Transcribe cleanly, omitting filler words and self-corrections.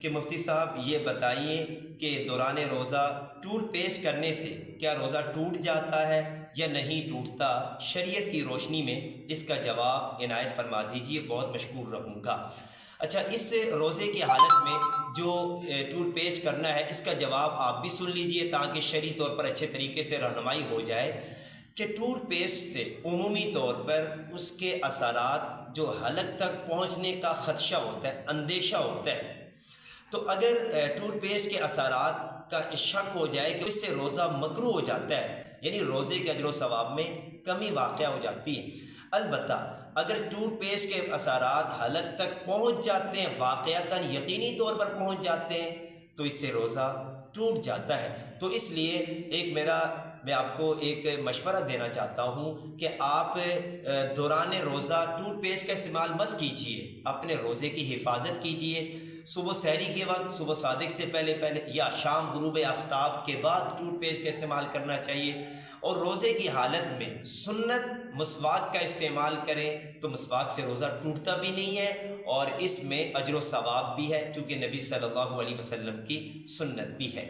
کہ مفتی صاحب یہ بتائیے کہ دوران روزہ ٹوتھ پیسٹ کرنے سے کیا روزہ ٹوٹ جاتا ہے یا نہیں ٹوٹتا؟ شریعت کی روشنی میں اس کا جواب عنایت فرما دیجیے، بہت مشکور رہوں گا۔ اچھا، اس روزے کی حالت میں جو ٹوتھ پیسٹ کرنا ہے اس کا جواب آپ بھی سن لیجئے تاکہ شرعی طور پر اچھے طریقے سے رہنمائی ہو جائے کہ ٹوتھ پیسٹ سے عمومی طور پر اس کے اثرات جو حلق تک پہنچنے کا خدشہ ہوتا ہے، اندیشہ ہوتا ہے، تو اگر ٹوتھ پیسٹ کے اثرات کا شک ہو جائے کہ اس سے روزہ مکروہ ہو جاتا ہے، یعنی روزے کے اجر و ثواب میں کمی واقع ہو جاتی ہے۔ البتہ اگر ٹوتھ پیسٹ کے اثرات حلق تک پہنچ جاتے ہیں، واقعتاً یقینی طور پر پہنچ جاتے ہیں، تو اس سے روزہ ٹوٹ جاتا ہے۔ تو اس لیے میں آپ کو ایک مشورہ دینا چاہتا ہوں کہ آپ دوران روزہ ٹوتھ پیسٹ کا استعمال مت کیجیے، اپنے روزے کی حفاظت کیجیے۔ صبح سحری کے وقت، صبح صادق سے پہلے یا شام غروب آفتاب کے بعد ٹوتھ پیسٹ کا استعمال کرنا چاہیے، اور روزے کی حالت میں سنت مسواک کا استعمال کریں تو مسواک سے روزہ ٹوٹتا بھی نہیں ہے اور اس میں اجر و ثواب بھی ہے، چونکہ نبی صلی اللہ علیہ وسلم کی سنت بھی ہے۔